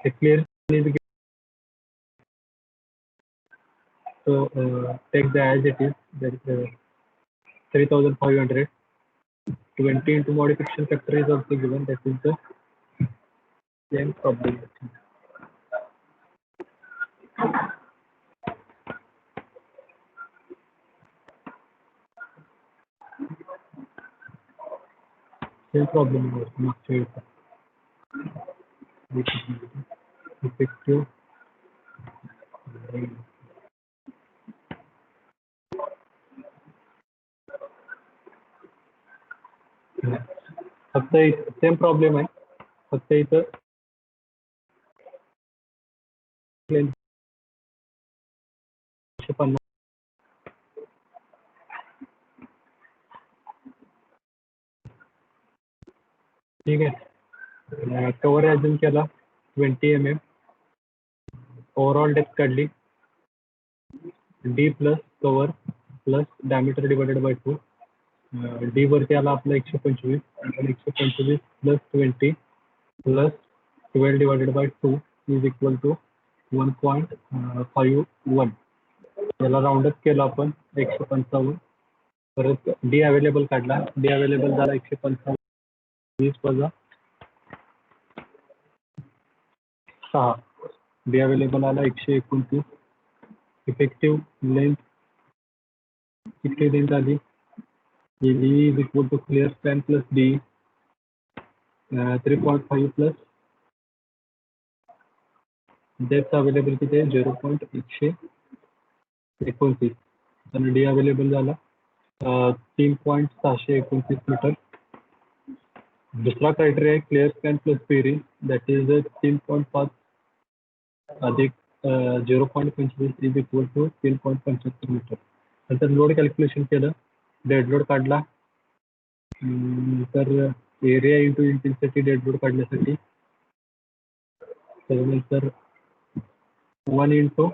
The clear is so take the as it is, that is 3500. 20 into modification factor is also given, that is the same problem. Same problem was master effective. फक्त same problem आहे, फक्त इथं ठीक आहे. Cover अजून केला 20 mm, overall depth काढली D plus cover plus diameter divided by 2. D वरती आला आपला 125, 125 plus 20 plus 12 divided by 2 is equal to 1.51. याला राऊंडअप केलं आपण 155. परत डी अवेलेबल काढला, डी अवेलेबल झाला 155 20 वजा 6, डी अवेलेबल आला 129. इफेक्टिव्ह लेंथ किती लेंथ आली, E is equal to clear span plus D 3.5 plus depth available किती आहे 0.129. आणि D अवेलेबल झाला 3.629 मीटर. दुसरा क्रायटेरिया आहे क्लिअर स्पॅन प्लस पेरी, दॅट इज 3.5 अधिक 0.25 इज इक्वल टू 3.75 मीटर. नंतर लोड कॅल्क्युलेशन केलं, डेड लोड काढला, तर area into intensity dead load काढण्यासाठी त्यानंतर 1 इंटू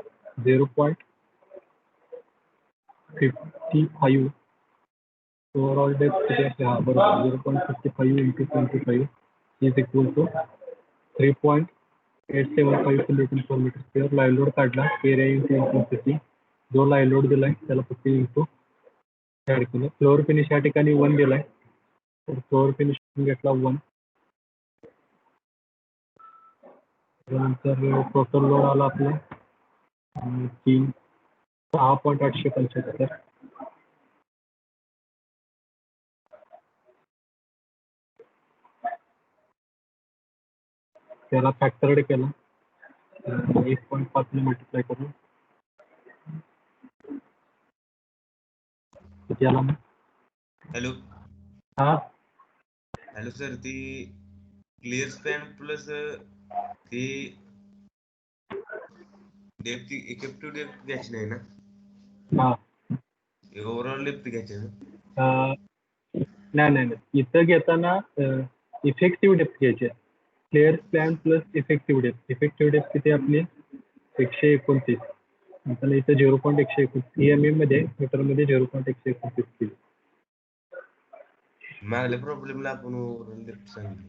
0.55 ओव्हरऑल डेप्थ किती आहे, बरोबर 0.55 into 25 is equal to 3.875 kN/m². Live load काढला, एरिया इंटू इंटेन्सिटी, जो लाईव्ह लोड दिलाय त्याला फक्त इंटू ऍड केलं. फ्लोअर फिनिश या ठिकाणी 1 दिलाय, तर फ्लोअर फिनिश घेतला 1. त्यानंतर टोटल लोड आला आपला 6.875. त्याला फॅक्टरड केला 1.5 ने मल्टिप्लाय करून किती आला मग. हॅलो हा हॅलो सर, ती क्लिअर स्पॅन प्लस ती डेप्थ इफेक्टिव्ह डेप्थ घ्यायची नाही ना, हा ओव्हरऑल डेप्थ घ्यायची ना. नाही इथं घेताना इफेक्टिव्ह डेप्थ घ्यायची आहे. Clear span plus effective depth. Effective depth किती आपली 129. त्याला इथं 0.129 EMM मध्ये मीटरमध्ये 0.129 केली. मागल्या प्रॉब्लेमला आपण ओव्हरऑल डेप्थ सांगितली.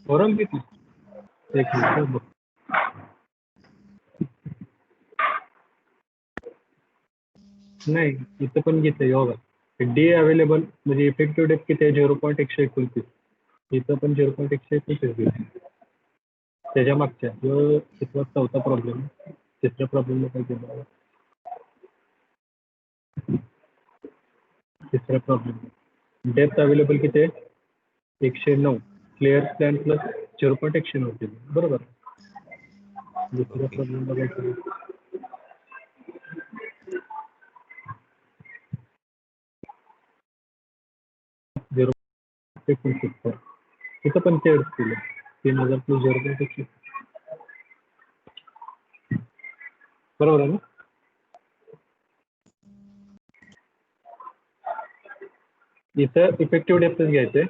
ओव्हरऑल किती एक मिनिट बघ. नाही इथं पण घेतलंय बघा, डी अवेलेबल म्हणजे इफेक्टिव्ह डेप्थ किती आहे 0.129. इथं पण 0.129 घेतली. त्याच्या मागच्या जो तिथला चौथा प्रॉब्लेम, तिसऱ्या प्रॉब्लेमला काय केलं, तिसऱ्या प्रॉब्लेम डेप्थ अवेलेबल किती आहे 109. क्लिअर स्पॅन प्लस 0.109 केली, बरोबर. दुसऱ्या प्रॉब्लेमला काय केलं, तिथं पण तेच केलं 3000 प्लस 0.1, बरोबर आहे ना. इथं इफेक्टिव्ह डेप्थ घ्यायचे,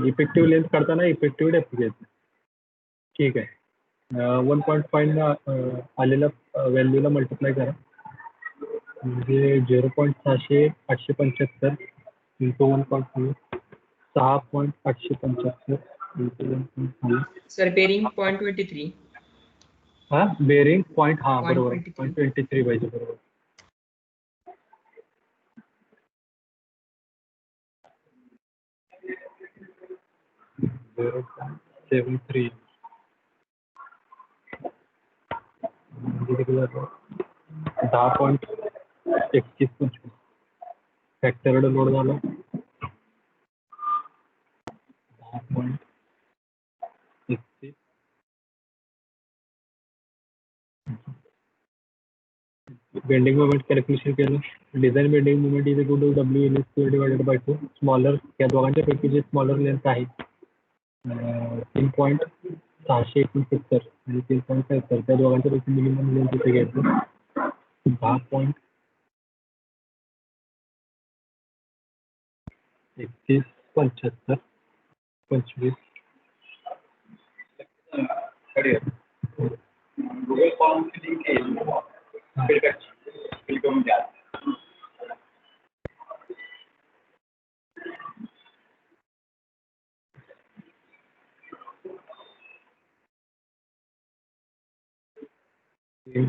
इफेक्टिव्ह लेंथ काढताना इफेक्टिव्ह डेप्थ घ्यायचे. ठीक आहे. 1.5 आलेल्या व्हॅल्यूला मल्टिप्लाय करा, म्हणजे 0.675 इंटू 1.5 6.875 सर बेरिंग 0.23. हा बेरिंग पॉईंट हा बरोबर 0.23. 0.23 पाहिजे बरोबर. झिरो 0.73 10.31 फॅक्टरड लोड झाला 10.31. बेंडिंग मोमेंट कॅल्क्युलेशन केलं. Design bending moment is equal to W in square divided by 2. Smaller या दोघांच्या पैकी जे स्मॉलर लेंथ आहे 3.669 आणि 3.75 त्या दोघांच्या पैकी मिनिमम लेंथ इथे घ्यायचं 10.3175 25 Google Form की लिंक आहे फिल करून द्या. .629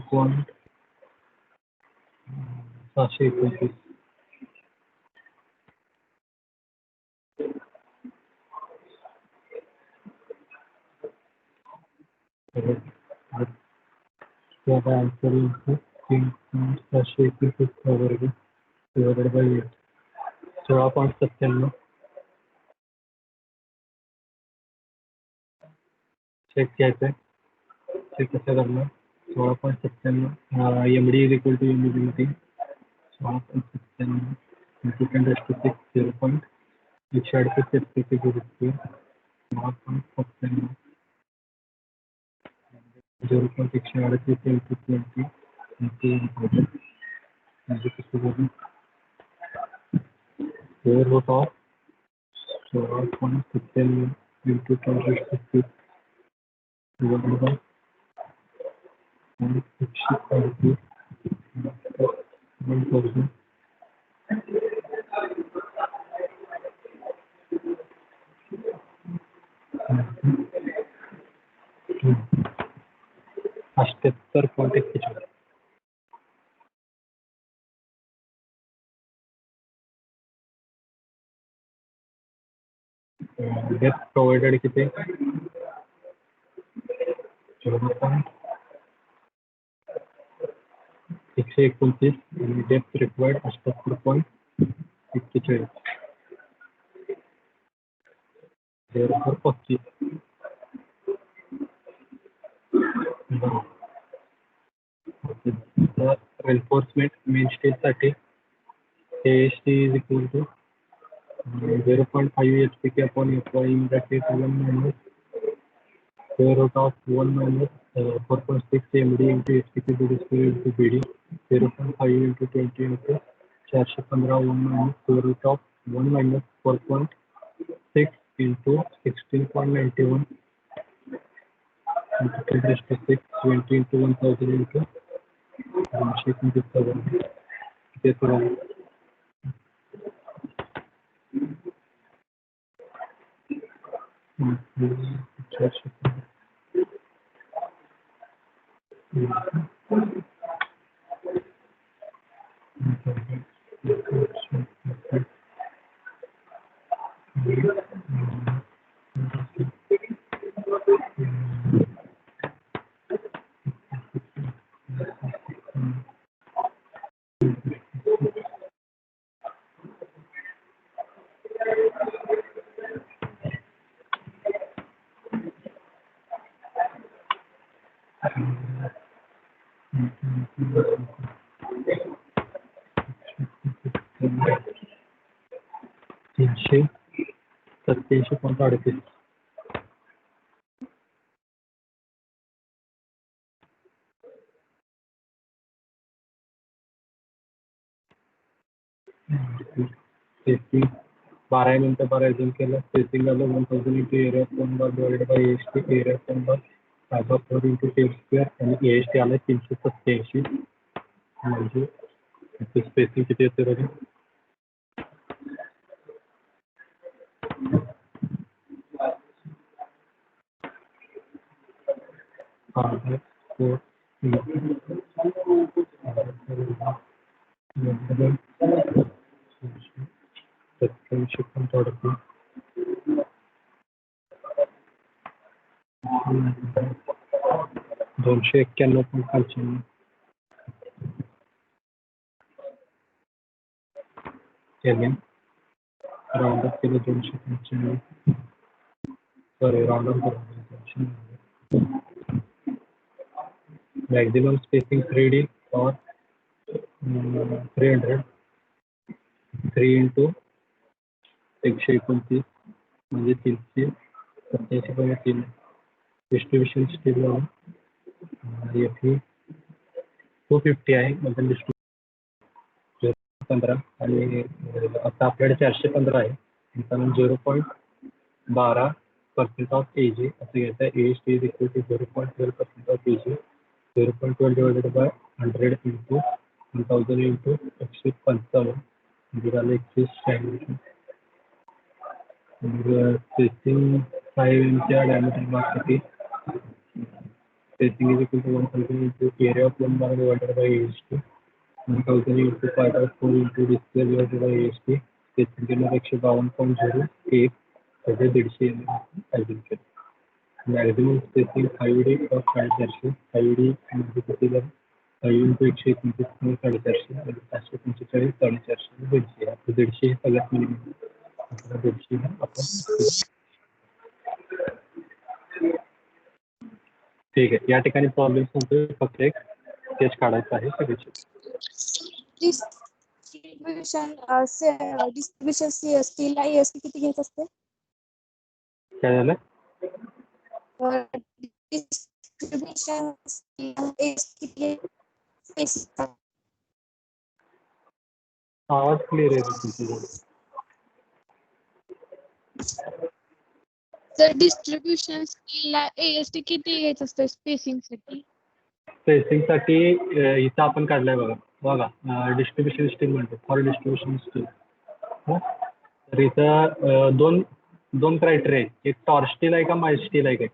answer into 3.621 वर्ग divided by 8 16.97 चेक घ्यायचं आहे. चेक कसं करणार 16.97 MD is equal to MD 16.97 into 10⁻⁶ 0.138 16.97 0.138 into 20 into 100 square root of 16.97 into 10⁻⁶ divided by 160 1000 78.41. Depth provided किती 129 आणि depth required 78.41 0.25 reinforcement main stage साठी AST is equal to 0.5 HPK upon FY in bracket 1 minus square root of 1 minus 4.6 MD into HPK square into BD 0.5 into 20 into 415 1 minus square root of 1 minus 4.6 into 16.91 into 10⁻⁶ 20 into 1000 into 127 this one. तीनशे 87.38 spacing 12 मिनिटं पर्यंत केलं. Spacing आलं 1000 into area of 1 bar divided by AST area of 1 bar 5/4 into tail square आणि AST आलं 387 म्हणजे spacing किती येते बघा 12 5 4 291.95 केले राउंड अप केले 295 सॉरी राउंड अप करून मॅक्सिमम स्पेसिंग 3D और 300 3 इंटू 129 म्हणजे 387.3 डिस्ट्रीब्यूशन स्टील FE 250 आहे म्हणजे डिस्ट्रीब्यूशन 15 आणि आता आपल्याकडे 415 आहे कारण 0.12% ऑफ AG असं घ्यायचं आहे AST is equal to 0.12% of AG 0.12 divided by 100 into 1000 into 155 म्हणजे झालं 196 स्पेसिंग 5 इंचच्या डायमीटर मार्कसाठी spacing is equal to 1000 into area of one bar divided by AST 1000 into pi by 4 into d square divided by AST spacing केलं 152.01 त्याचे 150 पाहिजे केलं maximum spacing 5D of 450 5D म्हणजे किती झालं 5 into 129 450 म्हणजे 545 450 150 आपलं 150 हे सगळ्यात मिनिमम 150 आपण ठीक आहे या ठिकाणी प्रॉब्लेम सांगतोय फक्त एक स्केच काढायचा आहे सगळ्याची डिस्ट्रीब्युशन CST ला AST किती घेत असते काय झालं डिस्ट्रीब्युशन AST किती आवाज क्लिअर आहे तुमचा तर डिस्ट्रीब्युशन ला AST किती घेत असते स्पेसिंग साठी स्पेसिंगसाठी इथं आपण काढलाय बघा डिस्ट्रीब्युशन स्टील म्हणतो फॉर डिस्ट्रीब्युशन स्टील तर इथं दोन क्रायटेरिया आहेत एक टॉर्च स्टील आहे का माइल्ड स्टील आहे काय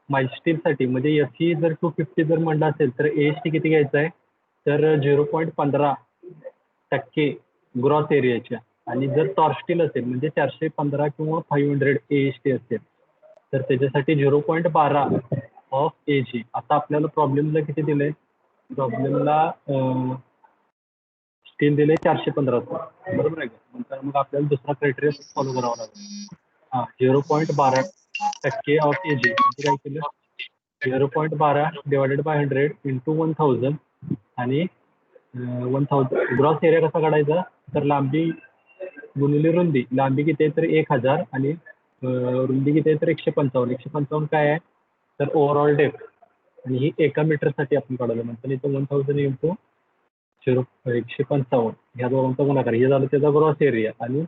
माइल्ड स्टीलसाठी म्हणजे FE जर 250 जर म्हणलं असेल तर AST किती घ्यायचं आहे तर 0.15% ग्रॉस एरियाच्या आणि जर टॉर्च स्टील असेल म्हणजे 415 किंवा 500 AST असेल तर त्याच्यासाठी 0.12 ऑफ AG आता आपल्याला प्रॉब्लेमला किती दिलंय प्रॉब्लेमला स्टील दिले 415 बरोबर आहे का मग आपल्याला दुसरा क्रायटेरिया फॉलो करावा लागेल 0.12% ऑफ AG म्हणजे काय केलं 0.12 डिवायडेड बाय 100 इंटू 1000 आणि 1000 ग्रॉस एरिया कसा काढायचा तर लांबी गुणिले रुंदी लांबी किती आहे तर 1000 आणि रुंदी किती आहे तर 155 काय आहे तर ओव्हरऑल डेप्थ आणि ही एका मीटरसाठी आपण काढवलं नंतर इथं 1000 इंटू 155 ह्या दोघांचा गुणाकार हे झालं त्याचा ग्रॉस एरिया आणि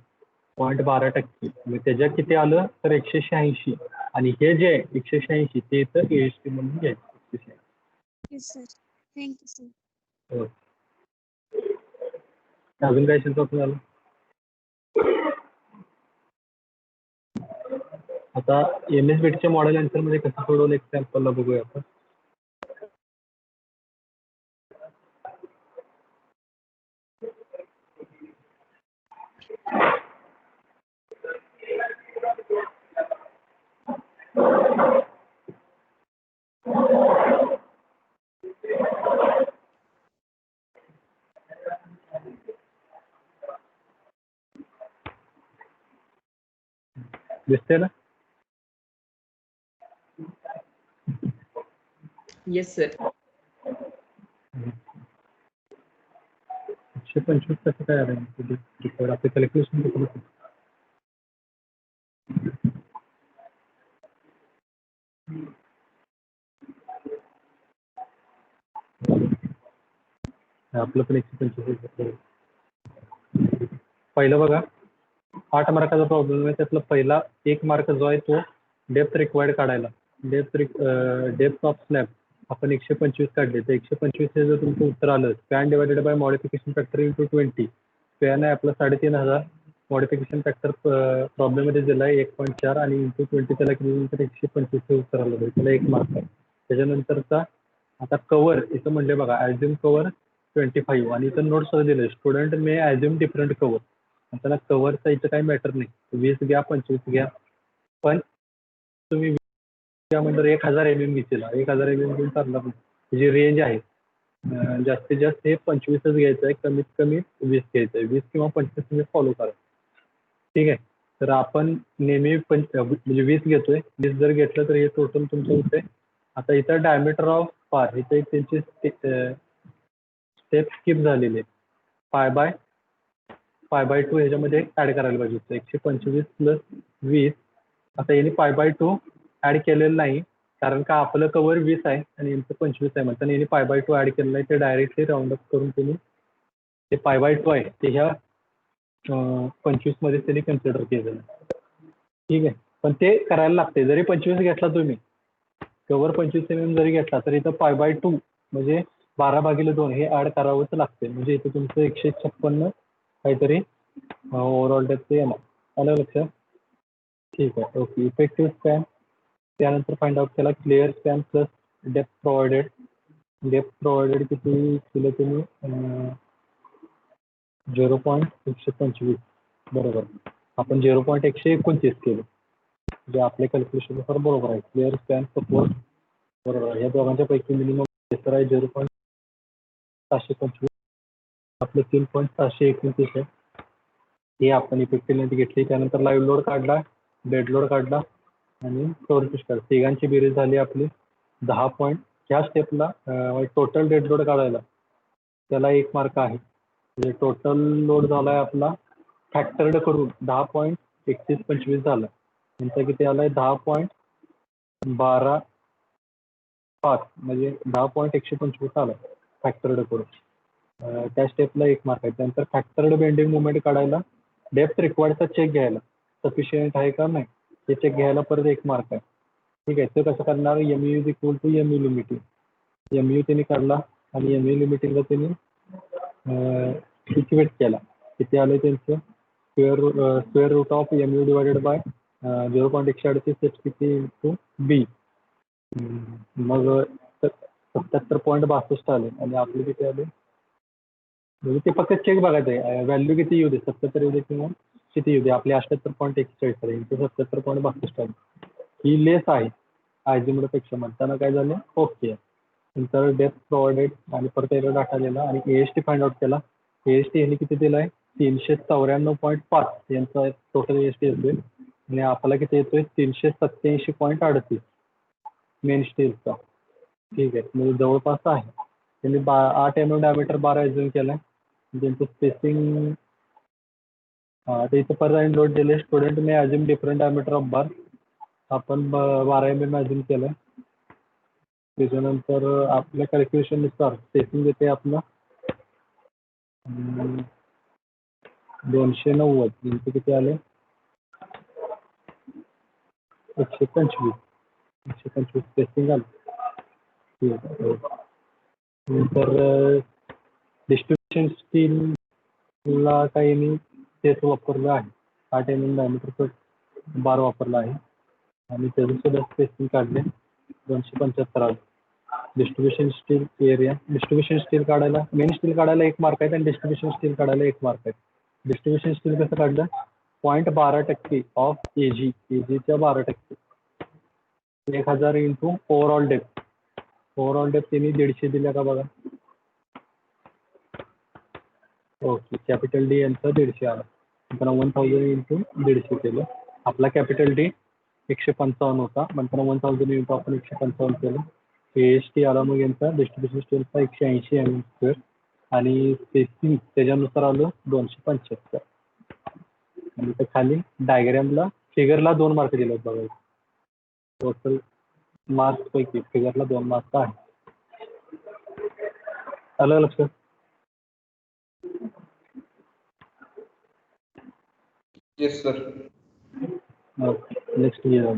0.12% म्हणजे त्याच्यात किती आलं तर 186 आणि हे जे 186 ते तर AST म्हणून घ्यायचं थँक्यू सर अजून काय शिल्पक झालं आता MSBTच्या मॉडेल आन्सर मध्ये कसं सोडवलं एक्झाम्पलला बघूया आपण दिसते ना Yes, sir. 125 कसं काय आलं आपलं कॅल्क्युलेशन कसं आपलं पण 125 पहिलं बघा 8 मार्काचा प्रॉब्लेम आहे त्यातला पहिला 1 मार्क जो आहे तो डेप्थ रिक्वायर्ड काढायला डेप्थ ऑफ स्लॅब आपण 125 काढले तर 125 हे जर तुमचं उत्तर आलं span divided by modification factor into 20 span आहे आपला 3500 मॉडिफिकेशन फॅक्टर प्रॉब्लेममध्ये दिला आहे 1.4 आणि इंटू 20 त्याला केल्यानंतर 125 हे उत्तर आलं त्याला 1 मार्क आहे त्याच्यानंतरचा आता कव्हर इथं म्हणले बघा ॲझ्युम कव्हर 25 आणि इथं नोट्स दिले स्टुडंट मे ॲझ्युम डिफरंट कव्हर. त्याला कव्हरचा इथं काही मॅटर नाही, 20 घ्या 25 घ्या, पण तुम्ही त्यामध्ये 1000 mm घेतलेला 1000 mm घेऊन चालणार नाही. जी रेंज आहे जास्तीत जास्त हे 25च घ्यायचं आहे, कमीत कमी 20 घ्यायचं आहे. 20 किंवा 25 तुम्ही फॉलो करा. ठीक आहे. तर आपण नेहमी म्हणजे 20 घेतोय. 20 जर घेतलं तर हे टोटल तुमचं होते. आता इथं डायमीटर ऑफ पार इथं एक त्यांची स्टेप स्किप झालेली आहे. पाय बाय 2 ह्याच्यामध्ये ऍड करायला पाहिजे होतं. 125 प्लस 20. आता यांनी π/2 ऍड केलेलं नाही, कारण का आपलं कव्हर 20 आहे आणि यांचं 25 आहे म्हणताना यांनी π/2 ऍड केलेलं नाही. ते डायरेक्टली राऊंड अप करून तुम्ही ते π/2 आहे ते ह्या 25 मध्ये त्यांनी कन्सिडर केलेलं आहे. ठीक आहे. पण ते करायला लागते. जरी 25 घेतला तुम्ही कव्हर 25 mm जरी घेतला तरी इथं π/2 म्हणजे 12/2 हे ऍड करावंच लागते. म्हणजे इथं तुमचं 156 काहीतरी ओव्हरऑल डेप्थ येणार. आलं लक्षात? ठीक आहे. ओके. इफेक्टिव्ह स्पॅन त्यानंतर फाइंड आउट केला clear span plus depth provided. Depth provided किती केलं तुम्ही 0.125 बरोबर. आपण 0.129 केलं जे आपल्या कॅल्क्युलेशननुसार बरोबर आहे. क्लिअर स्पॅन सपोर्ट बरोबर आहे. या दोघांच्या पैकी मिनिमम बेसर आहे 0.725 आपलं 3.729 आहे. हे आपण इफेक्टिव्ह लेंथ घेतली. त्यानंतर लाईव्ह लोड काढला, डेड लोड काढला आणि स्टोरेज काढला. तिघांची बेरीज झाली आपली 10 पॉईंट. ह्या स्टेपला टोटल डेड लोड काढायला त्याला 1 मार्क आहे. म्हणजे टोटल लोड झालाय आपला फॅक्टर्ड करून 10.3125 झाला. यांचा किती आलाय 10.12 म्हणजे 10.125 आला फॅक्टर्ड करून. त्या स्टेपला 1 मार्क आहे. त्यानंतर फॅक्टर्ड बेंडिंग मुवमेंट काढायला डेप्थ रिक्वायर्डचा चेक घ्यायला सफिशियंट आहे का नाही ते चेक घ्यायला परत 1 मार्क आहे. ठीक आहे. ते कसं करणार MU is equal to MU limiting. MU त्यांनी काढला आणि MU लिमिटिंगला त्यांनी इक्वेट केला. किती आलं त्यांचं square root of MU divided by 0.138 किती इंटू बी. मग 77.62 आले आणि आपले किती आले म्हणजे ते फक्त चेक बघायचं आहे व्हॅल्यू किती येऊ दे 77 येऊ दे किंवा किती येऊ दे. आपले 78.41 आले इंटू 77.62 आले. ही लेस आहे आयझीमोडपेक्षा म्हणताना काय झालं ओके. नंतर डेप्थ प्रोव्हाइडेड आणि परत एरर डाटा दिला आणि AST फाइंड आउट केला. AST यांनी किती दिलाय 394.5 यांचा टोटल AST येतोय आणि आपल्याला किती येतोय 387.38 मेन स्टीलचा. ठीक आहे. म्हणजे जवळपास आहे. त्यांनी 8 mm डायमीटर 12 ॲझ्युम केलाय. त्यांचं स्पेसिंग इथं परत लोड दिले student may assume different diameter of बार. आपण 12 mm ॲझ्युम केलंय. त्याच्यानंतर आपल्या कॅल्क्युलेशननुसार स्पेसिंग येते आपलं 290 यांचे किती आले 125 स्पेसिंग आलं. ठीक आहे. नंतर डिस्ट्रीब्युशन स्टीलला काही मी तेच वापरलं आहे 8 mm डायमीटर बार वापरला आहे आणि त्याचं सुद्धा स्पेसिंग काढले 275 आलं. Distribution steel area distribution steel काढायला मेन स्टील काढायला 1 मार्क आहे आणि डिस्ट्रीब्युशन स्टील काढायला 1 मार्क आहे. डिस्ट्रीब्युशन स्टील कसं काढलं 0.12% ऑफ AGच्या 12% 1000 into overall depth. Overall depth त्यांनी 150 दिल्या का बघा. ओके. कॅपिटल D यांचा 150 आला. नंतर 1000 इंटू 150 केलं. आपला कॅपिटल D 155 होता. नंतर 1000 इंटू आपण 155 केलं. AST आला मग यांचा डिस्ट्रीब्युशन स्टीलचा 180 mm² आणि स्पेसिंग त्याच्यानुसार आलं 275. आणि ते खाली डायग्रामला फिगरला 2 मार्क दिले बघा. टोटल मार्क्स पैकी फिगरला 2 मार्क आहे. आलं लक्षात? Yes sir. Next year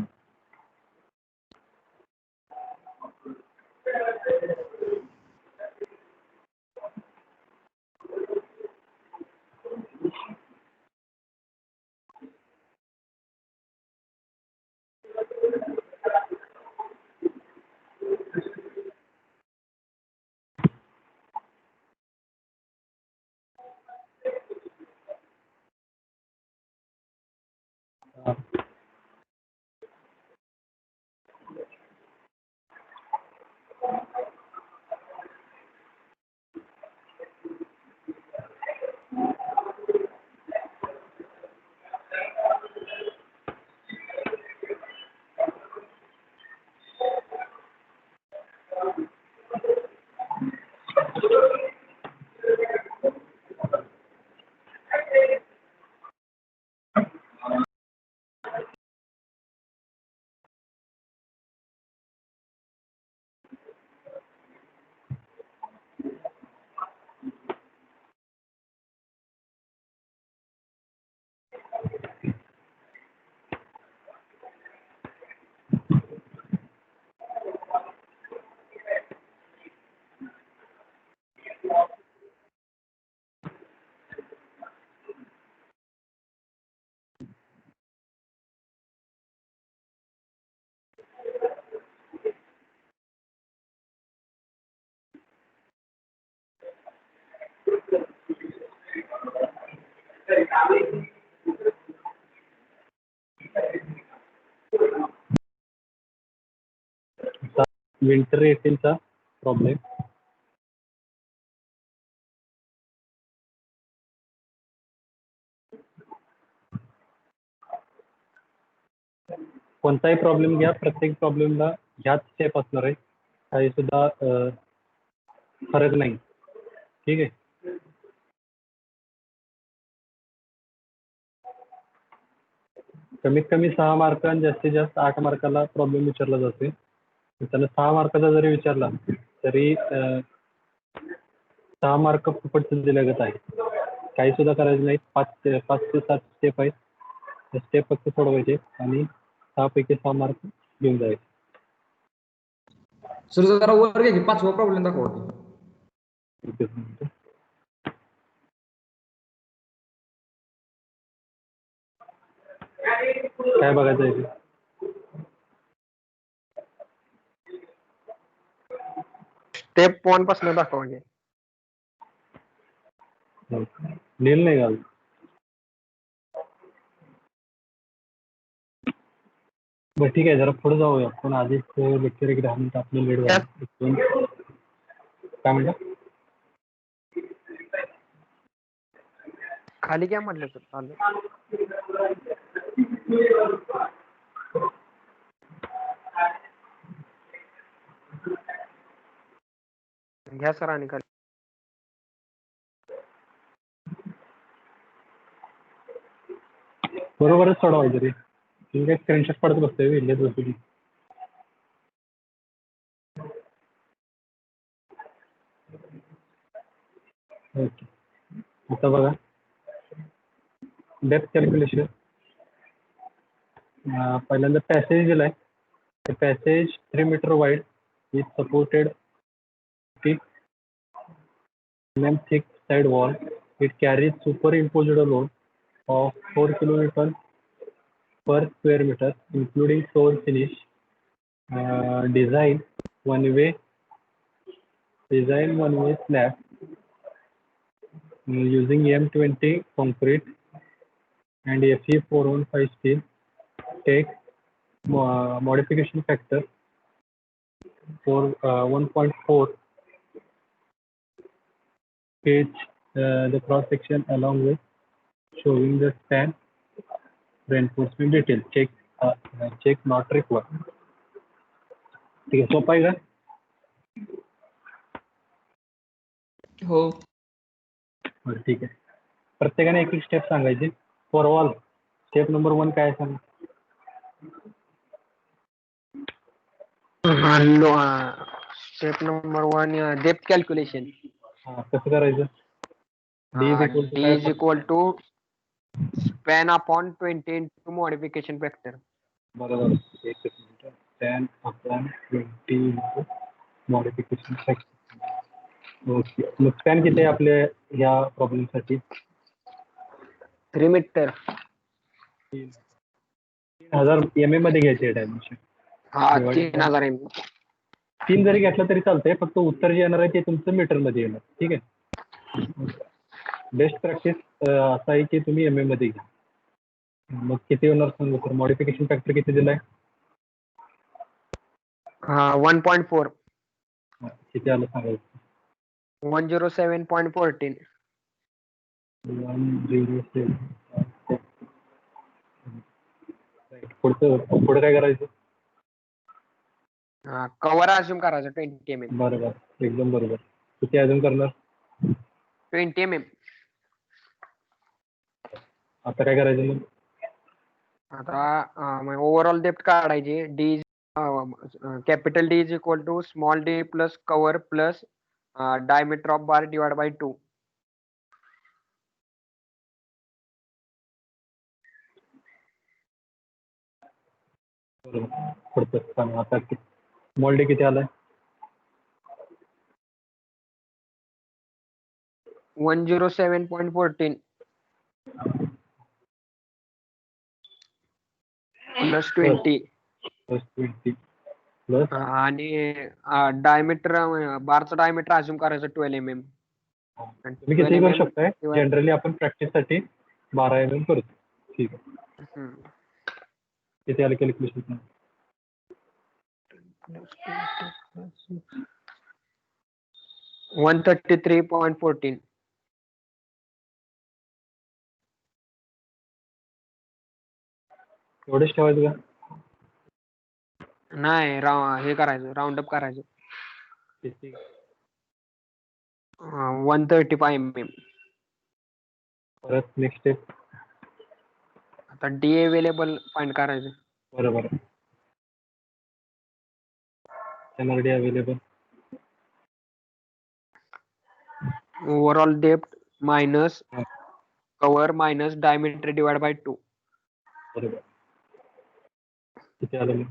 winter 18चा प्रॉब्लेम. कोणताही प्रॉब्लेम घ्या, प्रत्येक प्रॉब्लेमला ह्याच स्टेप असणार आहे, काही सुद्धा फरक नाही. ठीक आहे. कमीत कमी 6 मार्क आणि जास्तीत जास्त 8 मार्काला प्रॉब्लेम विचारला जाते. त्याला 6 मार्काचा जरी विचारला तरी 6 मार्क फुकट दिल्या जात आहे. काही सुद्धा करायचं नाही. 5 ते 7 स्टेप आहेत. ते स्टेप फक्त सोडवायचे आणि 6 पैकी 6 मार्क घेऊन जायचे. सर जरा वर घ्या की 5वा प्रॉब्लेम दाखवा. एकच मिनिट. काय बघायचं आहे? स्टेप 1 पासून दाखवा की. लिहिलं नाही घाल. बरं ठीक आहे, जरा पुढे जाऊया. पण आधीच लेक्चर एक 10 मिनिट आपलं लेट झालं. काय म्हणता? खाली काय म्हटलं सर? चालेल. घ्या सर आणि खाली. बरोबरच सोडवायचं रे. तुम्ही काय स्क्रीनशॉट पडत बसतोय लिहित बसतो. ओके, आता बघा डेप्थ कॅल्क्युलेशन. पहिल्यांदा पॅसेज दिलाय. The passage 3 meter wide is supported with thick side wall. It carries superimposed load of 4 kilonewton per square meter, including floor finish. Design one way slab using M20 concrete and Fe 415 steel. Take modification factor for 1.4 page the cross section along with showing the span reinforcement detail. Check not required. ठीक आहे, सोपं आहे का? हो. बरं ठीक आहे. प्रत्येकाने एक एक स्टेप सांगायची. फॉर ऑल स्टेप नंबर 1 काय सांग? Step number 1 depth calculation. कसं करायचं? D is equal to span upon 20 into modification factor. बरोबर. एकच minute. 10 upon 20 into modification factor. Okay. मग स्पॅन किती आहे आपल्या या प्रॉब्लेम साठी? 3 मीटर. 3000 mm मध्ये घ्यायचे डायमेन्शन. हा 3000 mm. 3 जरी घेतलं तरी चालतंय, फक्त उत्तर जे येणार आहे ते तुमचं मीटर मध्ये येणार. ठीक आहे. बेस्ट प्रॅक्टिस असं आहे की तुम्ही MM मध्ये घ्या. मग किती होणार सांगू तर? मॉडिफिकेशन फॅक्टर किती दिलाय? 1.4. किती आलं सांगायचं? 107.14. 107. पुढे काय करायचं? कव्हर अजूम करायचं 20 mm. बरोबर, एकदम बरोबर. किती अजून करणार? 20 mm. आता काय करायचं मग? आता ओव्हरऑल डेप्थ काढायची. D capital D is equal to small d plus cover plus diameter of bar divide by 2. बरोबर. पुढचं सांग. आता स्मॉल डी किती आलाय? 107.14 प्लस 20. प्लस आणि डायमीटर बारचं डायमीटर अजूम करायचं 12 mm. तुम्ही किती करू शकताय? जनरली आपण प्रॅक्टिस साठी 12 mm करतो. ठीक आहे. किती आलं कॅल्क्युलेशन? $133.14. एवढंच ठेवायचं का? नाही हे करायचं, राऊंड अप करायचं. किती? 135 mm. परत नेक्स्ट स्टेप. आता डी अवेलेबल फाइंड करायचं. बरोबर. एनआरडी अवेलेबल. ओव्हरऑल डेप्थ मायनस हा. Cover minus diameter divide by 2. बरोबर. किती आलं मग?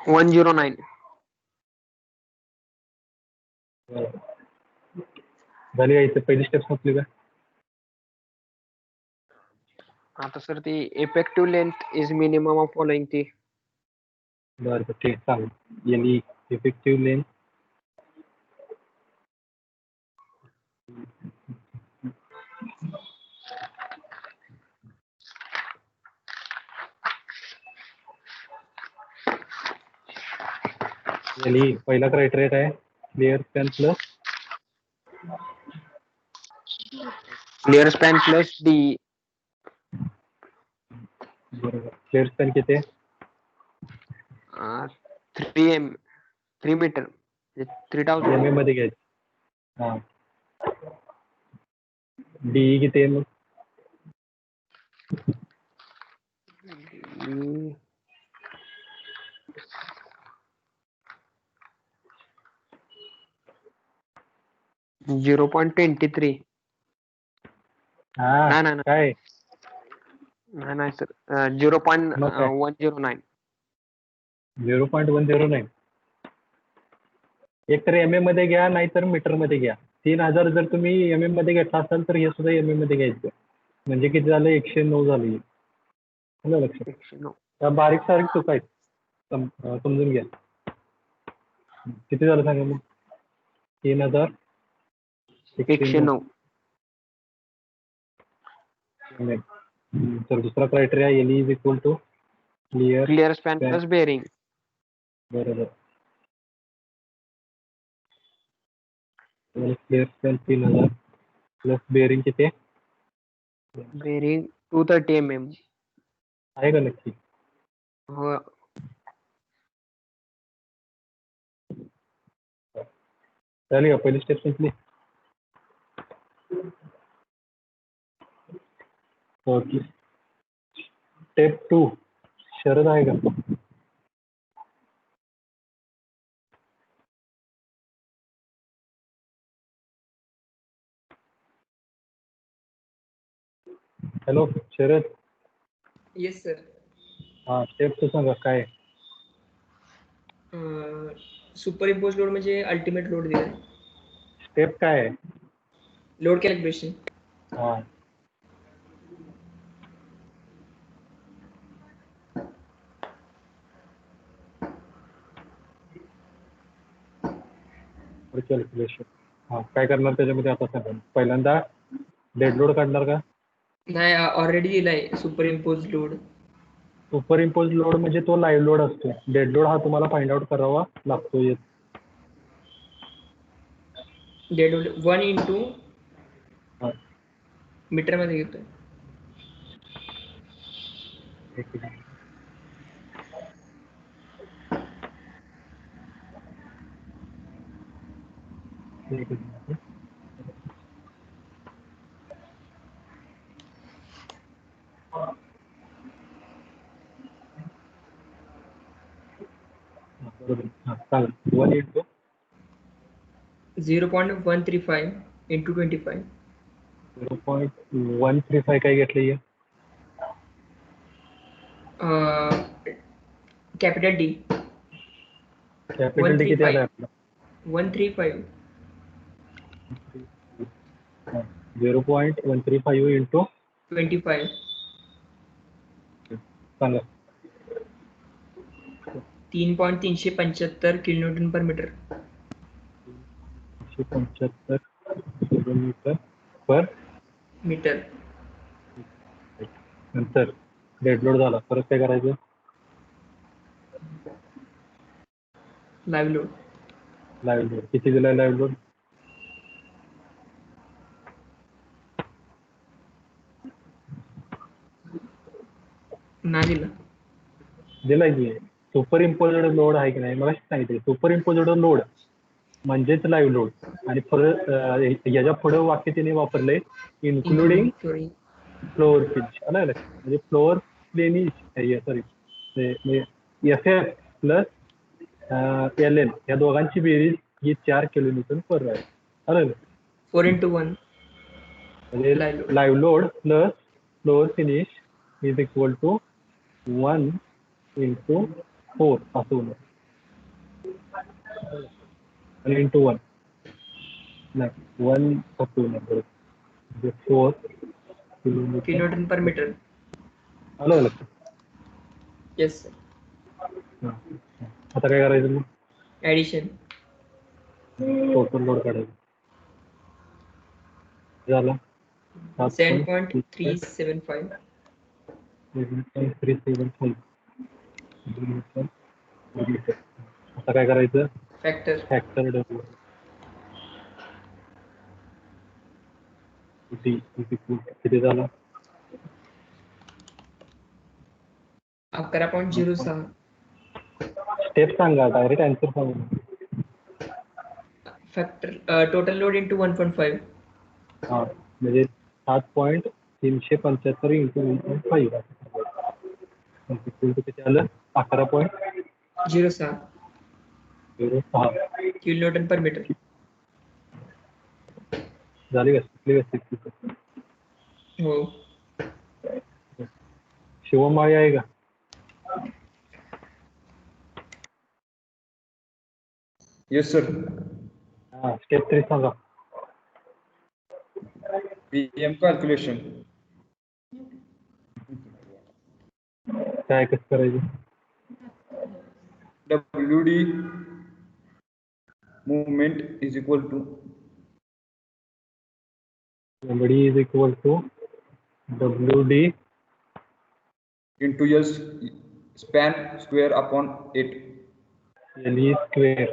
109. बरोबर. झाली का इथे पहिली स्टेप संपली का? आता सर ती effective length is minimum of following ती. बरं ठीक चालेल. यानी इफेक्टिव्ह लेंथ यानी पहिला क्रायटेरिया काय? Clear span plus clear span plus D. बरोबर. क्लिअर स्पॅन किती आहे? 3 मीटर 3000. एम एम मध्ये घ्यायचं. हा. डी किती आहे मग? हम्म. 0.23. हा नाही. काय? नाही सर 0.109. 0.109. एक तर एम एम मध्ये घ्या नाहीतर मीटर मध्ये घ्या. 3000 जर तुम्ही एम एम मध्ये घेतला असाल तर हे सुद्धा एम एम मध्ये घ्यायचं. म्हणजे किती झालं? 109 झाली. लक्षात. 109. त्या बारीक सारीक चूक आहेत. समजून घ्या. किती झालं सांगा मग? 3000 109. तर दुसरा criteria L is equal to clear span plus bearing. बरोबर. क्लिअर स्पॅन 3000 प्लस बेअरिंग किती बेरिंग 230 mm. आहे का नक्की? हो. चालेल का? पहिली स्टेप संपली. ओके. स्टेप 2 शरद आहे का? हॅलो शरद. Yes sir. हा स्टेप 2 सांगा काय? सुपर इम्पोज लोड म्हणजे अल्टिमेट लोड दिलाय. स्टेप काय आहे? Load calibration. हा. कॅल्क्युलेशन. हा काय करणार त्याच्यामध्ये आता सांगा. पहिल्यांदा डेड लोड काढणार का? नाही ऑलरेडी दिलाय super impose load. Super impose load म्हणजे तो लाईव्ह लोड असतो. डेड लोड हा तुम्हाला फाइंड आउट करावा लागतो. डेड लोड 1 इंटू हा. मीटर मध्ये घेतोय. बरोबर. हा चालेल. 1 इंटू 0.135 इंटू 25. 0.135 काय घेतलंय? Capital D. कॅपिटल डी किती आलं आपलं? 135. 0.135 इंटू 25. सांगा. 3.375 किलोन्यूटन पर मीटर. 175 किलोमीटर पर मीटर. नंतर डेड लोड झाला परत काय करायचं? लाईव्ह लोड लाईव्ह लोड किती दिलाय लाईव्ह लोड? नाही दिला. दिलाय की सुपर इम्पोजेड लोड आहे की नाही मला सांगितलं. सुपर इम्पोजेड लोड म्हणजेच लाईव्ह लोड आणि परत याच्या पुढे वाक्य तिने वापरले इन्क्लुडिंग Including फ्लोअर पिच आलं लक्षात? म्हणजे फ्लोअर प्लेनिश sorry F F plus L L या दोघांची बेरीज ही 4 किलोमीटर पर आहे. आलं का? 4x1 म्हणजे Live load. Live load plus floor finish is equal to 1 into 4 असं होणार. आणि इंटू 1 नाही 1 असं होणार बरोबर. म्हणजे 4 किलोमीटर kilonewton per meter. आलं लक्षात? Yes sir. हां. आता काय करायचं मग? Addition टोटल लोड काढायचं. झाला 7.375 7.375. आता काय करायचं? factor फॅक्टर डब्ल्यू किती झाला? 11.06 स्टेप सांगा डायरेक्ट आन्सर सांगा. factor total load into 1.5 हां म्हणजे 7.375 इंटू 1.5 किती आलं? 11.06 06 kilonewton per meter. झाली का? शिकली का? हो. शिवमाळी आहे का? Yes sir. हां स्टेप 3 सांगा. PM calculation. काय कसं करायचं? WD movement is equal to WD is equal to WD into S span square upon 8. LE square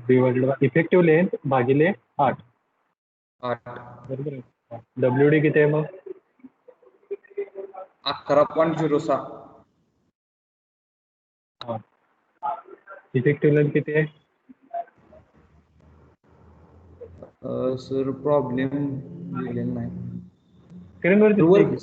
divided by effective length भागिले 8 बरोबर आहे. WD किती आहे मग? 11.06. हां इफेक्टिव्ह लेंथ किती आहे? सर प्रॉब्लेम दिलेला नाही. स्क्रीनवर दिसतंय की.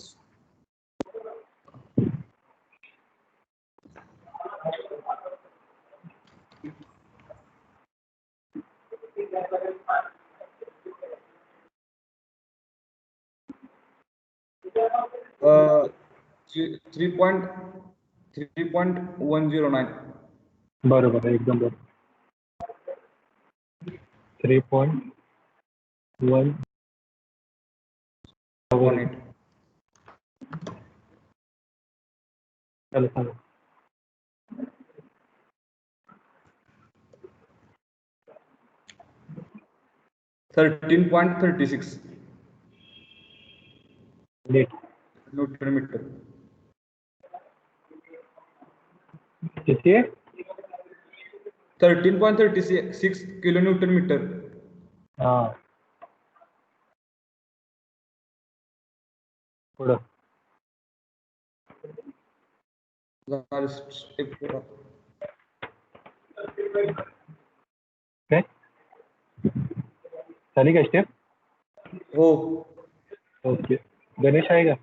Uh, 3.109. बरोबर आहे एकदम बरोबर. 3.1 चला सांगा. 13.36 नीट न्यूटन मीटर. किती आहे? 13.36 किलो न्यूटन मीटर. हां पुढं स्टेप 4. काय झाली का स्टेप? हो. ओके गणेश आहे का?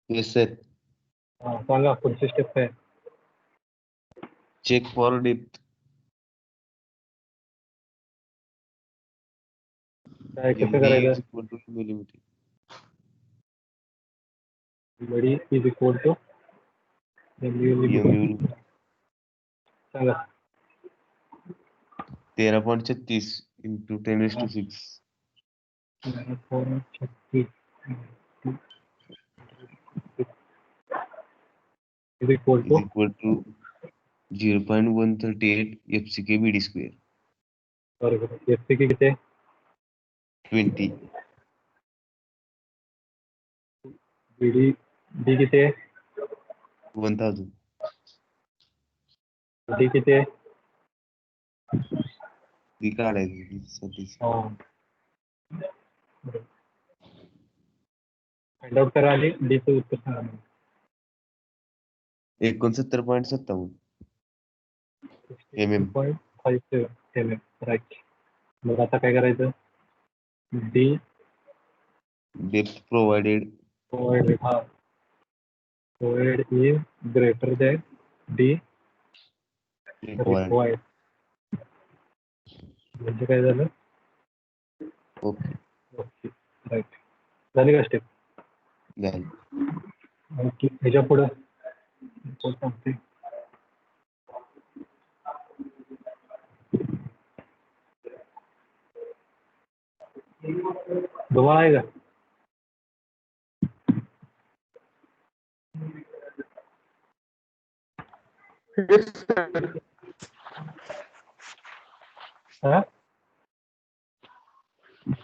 Yes sir. हां सांगा पुढची स्टेप काय? Check for depth. काय कसं करायचं? Millimetre. WD is equal to सांगा. 13.36 into 10⁻⁶. 36 is equal is to equal to 0.138 FCK BD square. बरोबर. FCK किती आहे? 20. डी किती आहे? 1000. डी किती आहे? ती काढायची सध्याची. फाइंड आउट करा आणि डीचं उत्तर सांगा मला. 69.57 mm. 0.57 mm. राईट. मग आता काय करायचं? D Depth provided provide is greater than D required. Required. म्हणजे काय झालं? Okay okay right. झाली का स्टेप? झालं. आणखी ह्याच्या पुढं कोण सांगते? तुम्हाला आहे का? Yes, sir. हा?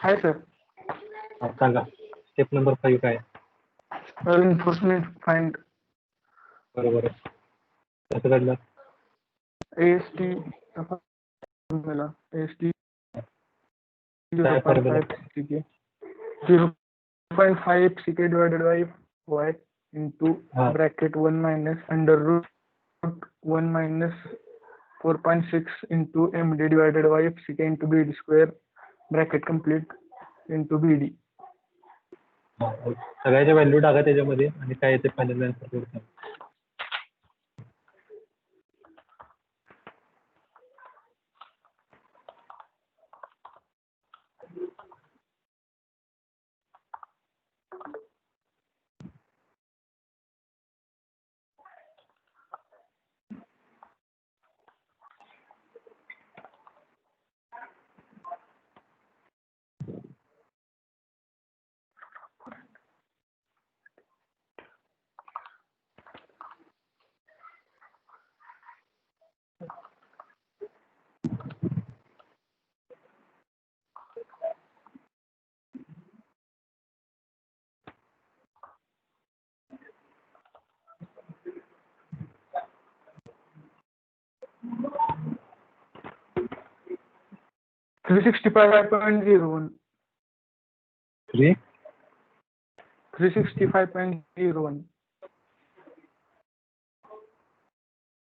Hi, sir. हा, सांगा. स्टेप नंबर 5 काय आहे? Reinforcement find बरोबर आहे. कसं काढलं? AST formula. AST काय formula? 0.5 FCK. 0.5 FCK divided by y into हा. bracket 1 minus under root 1 minus 4.6 into MD divided by FCK into BD square bracket complete into BD. हा, सगळ्याच्या व्हॅल्यू टाका त्याच्यामध्ये आणि काय येते फायनल आन्सर करू. Three 365.01. 365.01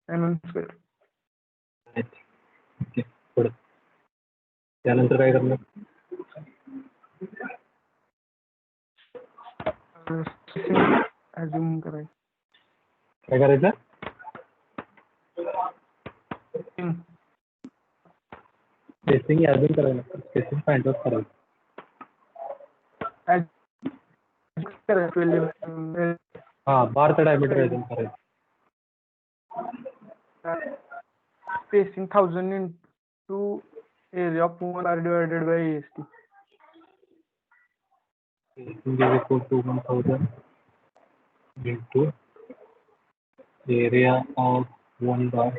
mm square. ओके पुढं. त्यानंतर काय करणार? Assume करायचं. काय करायचं? स्पेसिंग अजून करायला स्पेसिंग फाइंड आउट करायचं. हा, बारचं डायमीटर अजून करायचं. Spacing 1000 into area of 1 are divided by AST. Spacing is equal to 1000 into area of 1 bar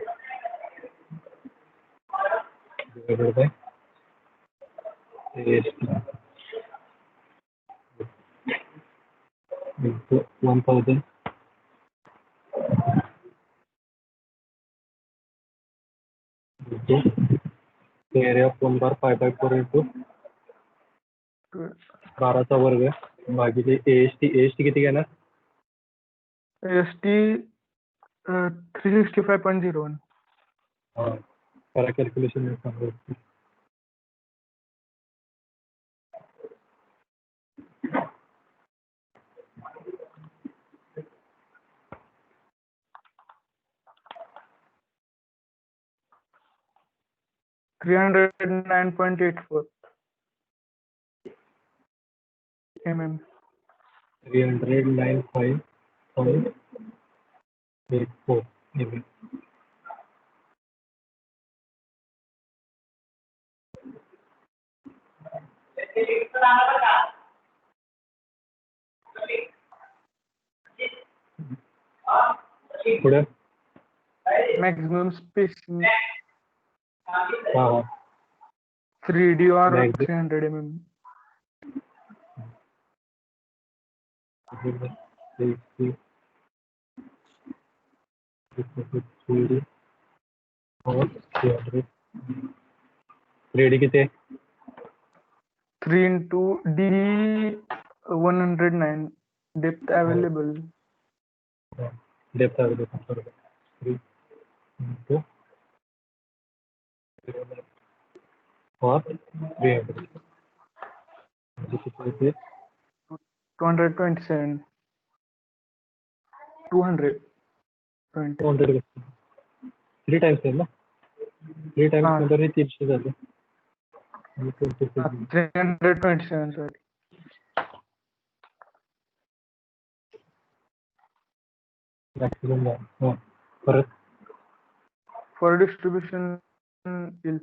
divided by AST into 1000 into area of 1 bar 5/4 into 12चा वर्ग भागिले AST. AST किती घेणार? AST 365.01. हा, करा कॅल्क्युलेशन सांगा. 309.84 mm. 309.84 mm. पुढे Maximum spacing हा 3D or Maximum. 300 mm. 3 3D और 300 3D किती आहे 3 into D 109 depth available. Depth available बरोबर 3 into और 300 म्हणजे किती येते 227. 200. 200 3 टाइम्स आहे ना 3 टाइम्स हां. नंतर हे 300 झाले आणि 26 327 sorry. मॅक्सिमम हां परत For distribution will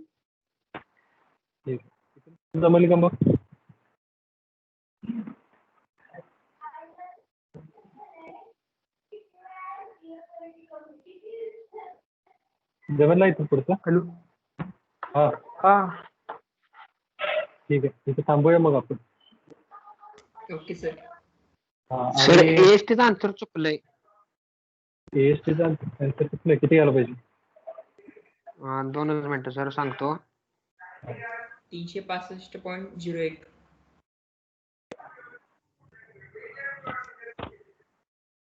ठीक आहे जमली का मग जमला इथं पुढचं hello. हां ठीक आहे इथे थांबूया मग आपण ओके सर. हां सर आणि एएसटीचं आन्सर चुकलंय. ASTचा आन्सर किती किती आला पाहिजे 2 मिनिटं सर सांगतो. 365.01.